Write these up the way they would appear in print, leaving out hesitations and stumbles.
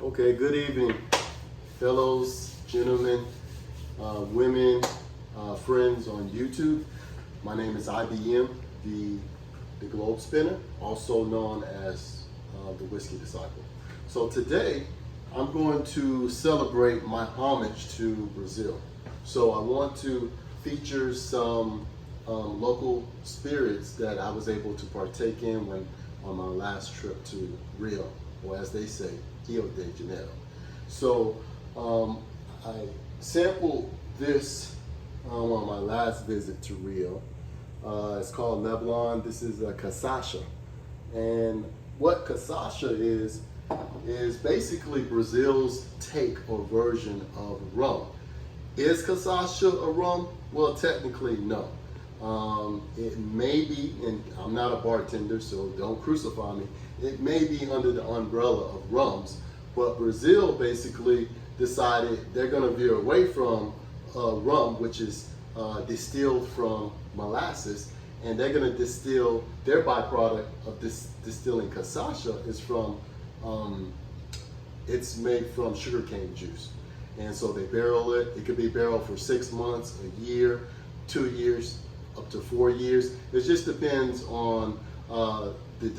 Okay, good evening, fellows, gentlemen, women, friends on YouTube. My name is IBM, the Globe Spinner, also known as the Whiskey Disciple. So today, I'm going to celebrate my homage to Brazil. So I want to feature some local spirits that I was able to partake in when on my last trip to Rio, or as they say, Rio de Janeiro. So I sampled this on my last visit to Rio. It's called Leblon. This is a cachaça. And what cachaça is basically Brazil's take or version of rum. Is cachaça a rum? Well, technically, no. It may be, and I'm not a bartender, so don't crucify me. It may be under the umbrella of rums, but Brazil basically decided they're going to veer away from rum, which is distilled from molasses, and they're going to distill their byproduct of this distilling cachaça is from it's made from sugarcane juice, and so they barrel it. It could be barreled for 6 months, a year, 2 years, up to 4 years. It just depends on the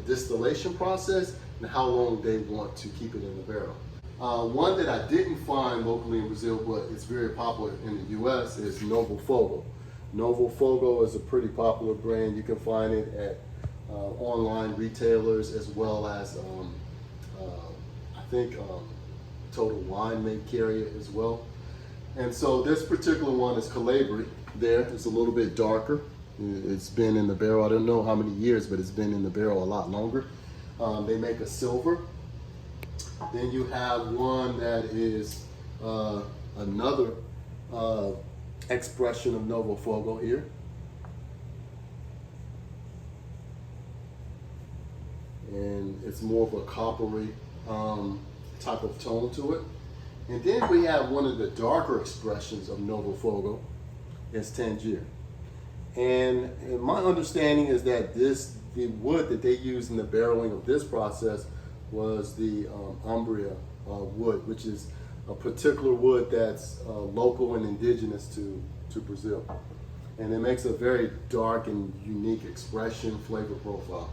distillation process and how long they want to keep it in the barrel. One that I didn't find locally in Brazil, but it's very popular in the US, is Novo Fogo. Novo Fogo is a pretty popular brand. You can find it at online retailers, as well as I think Total Wine may carry it as well. And so this particular one is Calabria. There, it's a little bit darker. It's been in the barrel, I don't know how many years, but it's been in the barrel a lot longer. They make a silver. Then you have one that is another expression of Novo Fogo here. And it's more of a coppery type of tone to it. And then we have one of the darker expressions of Novo Fogo. It's Tangier. And my understanding is that the wood that they use in the barreling of this process was the Umbria wood, which is a particular wood that's local and indigenous to Brazil. And it makes a very dark and unique expression, flavor profile.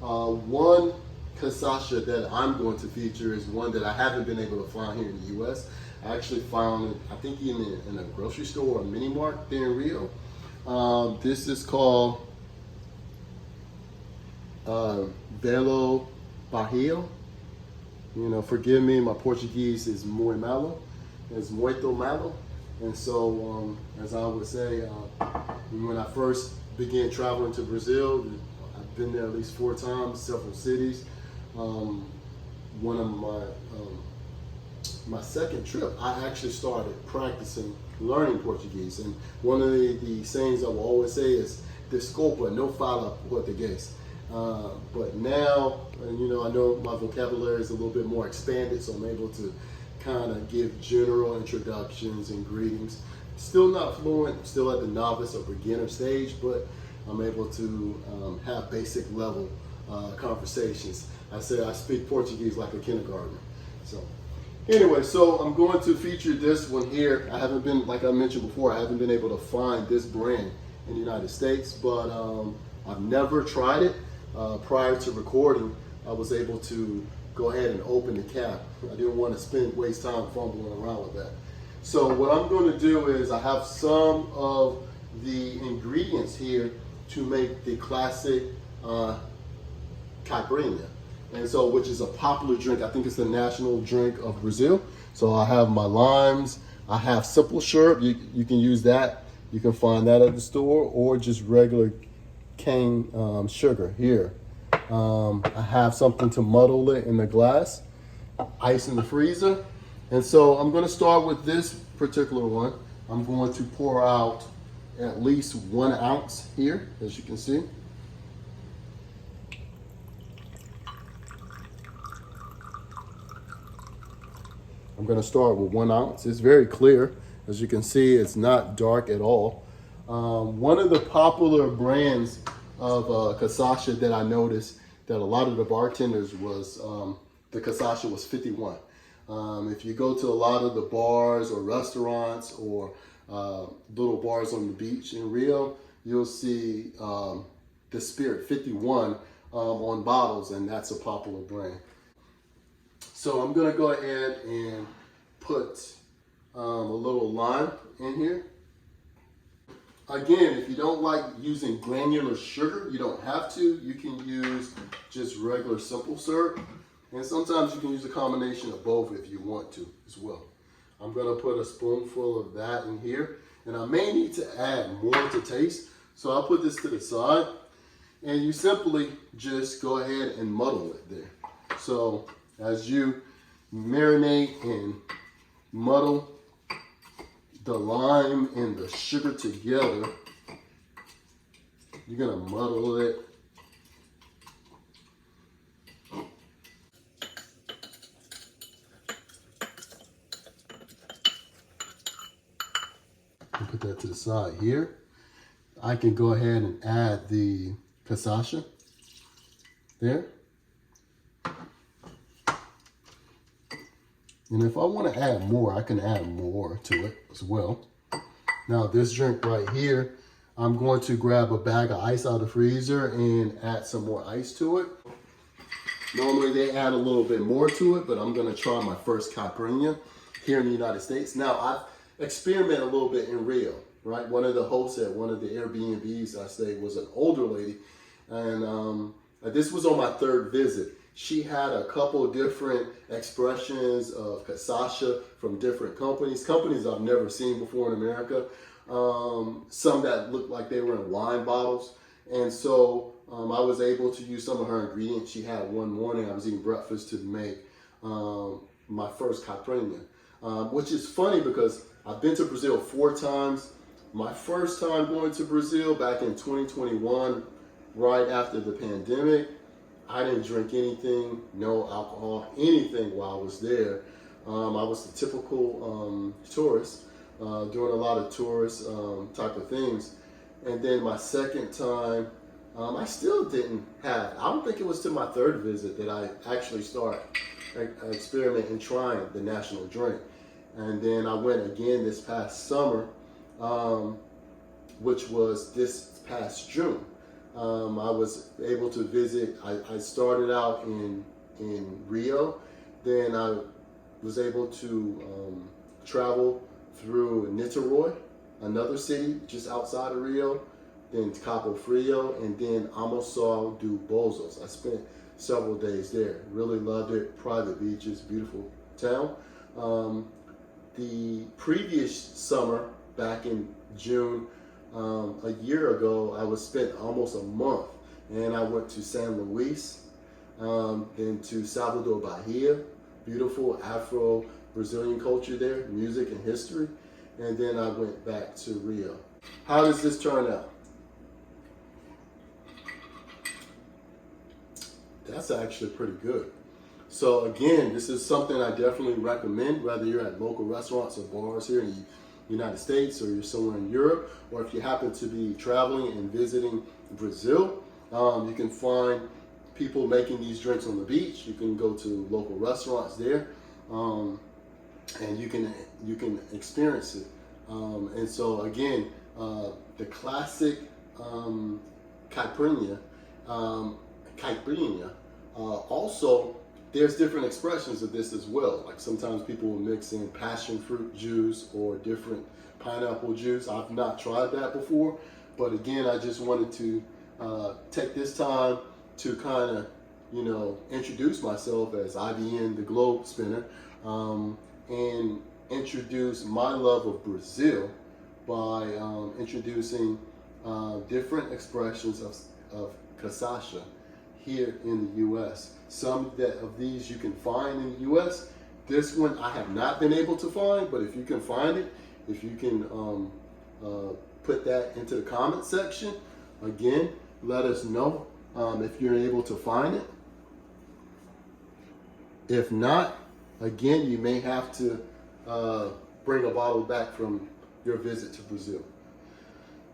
One cachaça that I'm going to feature is one that I haven't been able to find here in the US. I actually found it, I think in a grocery store or a mini mart there in Rio. This is called Velho Barreiro. You know, forgive me, my Portuguese is muy malo. It's muito malo. And so, as I would say, when I first began traveling to Brazil, I've been there at least 4 times, several cities. One of my second trip, I actually started practicing learning Portuguese. And one of the sayings I will always say is, desculpa, não fala português. But now, you know, I know my vocabulary is a little bit more expanded, so I'm able to kind of give general introductions and greetings. Still not fluent, still at the novice or beginner stage, but I'm able to have basic level conversations. I say I speak Portuguese like a kindergartner. So anyway, so I'm going to feature this one here. I haven't been, like I mentioned before, I haven't been able to find this brand in the United States, but I've never tried it. Prior to recording, I was able to go ahead and open the cap. I didn't want to waste time fumbling around with that. So what I'm going to do is I have some of the ingredients here to make the classic caipirinha. And so, which is a popular drink. I think it's the national drink of Brazil. So I have my limes. I have simple syrup. You can use that. You can find that at the store, or just regular cane sugar here. I have something to muddle it in the glass, ice in the freezer. And so I'm going to start with this particular one. I'm going to pour out at least 1 ounce here, as you can see. I'm going to start with 1 ounce. It's very clear. As you can see, it's not dark at all. One of the popular brands of cachaça that I noticed that a lot of the bartenders was the cachaça was 51. If you go to a lot of the bars or restaurants or little bars on the beach in Rio, you'll see the Spirit 51 on bottles, and that's a popular brand. So I'm gonna go ahead and put a little lime in here. Again, if you don't like using granular sugar, you don't have to. You can use just regular simple syrup. And sometimes you can use a combination of both if you want to as well. I'm gonna put a spoonful of that in here. And I may need to add more to taste. So I'll put this to the side. And you simply just go ahead and muddle it there. So as you marinate and muddle the lime and the sugar together, you're gonna muddle it. Put that to the side here. I can go ahead and add the cachaça there. And if I want to add more, I can add more to it as well. Now this drink right here, I'm going to grab a bag of ice out of the freezer and add some more ice to it. Normally they add a little bit more to it, but I'm going to try my first caipirinha here in the United States. Now I've experimented a little bit in Rio, right? One of the hosts at one of the Airbnbs I stayed was an older lady, and this was on my third visit. She had a couple of different expressions of cachaça from different companies I've never seen before in America. Some that looked like they were in wine bottles. And so I was able to use some of her ingredients. She had one morning, I was eating breakfast to make my first caipirinha, which is funny because I've been to Brazil 4 times. My first time going to Brazil back in 2021, right after the pandemic, I didn't drink anything, no alcohol, anything while I was there. I was the typical tourist, doing a lot of tourist type of things. And then my second time, I still didn't have, I don't think it was to my third visit that I actually started experimenting and trying the national drink. And then I went again this past summer, which was this past June. I was able to visit, I started out in Rio, then I was able to travel through Niterói, another city just outside of Rio, then Cabo Frio, and then Amosal do Bozos. I spent several days there, really loved it, private beaches, beautiful town. The previous summer, back in June, a year ago, I was spent almost a month, and I went to San Luis, then to Salvador Bahia, beautiful Afro-Brazilian culture there, music and history, and then I went back to Rio. How does this turn out? That's actually pretty good. So again, this is something I definitely recommend, whether you're at local restaurants or bars here in the United States, or you're somewhere in Europe, or if you happen to be traveling and visiting Brazil. You can find people making these drinks on the beach. You can go to local restaurants there, and you can experience it. And so again, the classic caipirinha, also there's different expressions of this as well. Like sometimes people will mix in passion fruit juice or different pineapple juice. I've not tried that before, but again, I just wanted to take this time to kind of, introduce myself as IBN the Globe Spinner, and introduce my love of Brazil by introducing different expressions of cachaça here in the U.S. Some of these you can find in the U.S. This one I have not been able to find, but if you can find it, if you can put that into the comment section, again, let us know if you're able to find it. If not, again, you may have to bring a bottle back from your visit to Brazil.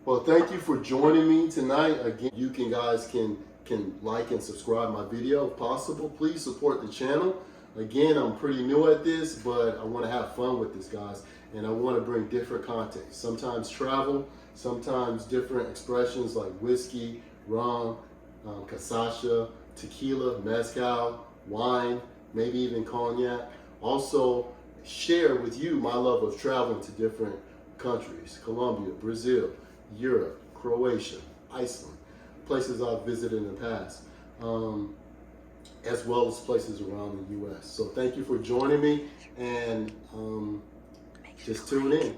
Well, thank you for joining me tonight. Again, you guys can can like and subscribe my video if possible. Please support the channel. Again, I'm pretty new at this, but I want to have fun with this, guys, and I want to bring different content. Sometimes travel, sometimes different expressions like whiskey, rum, cachaça, tequila, mezcal, wine, maybe even cognac. Also, share with you my love of traveling to different countries: Colombia, Brazil, Europe, Croatia, Iceland, places I've visited in the past, as well as places around the U.S. So thank you for joining me, and just tune in.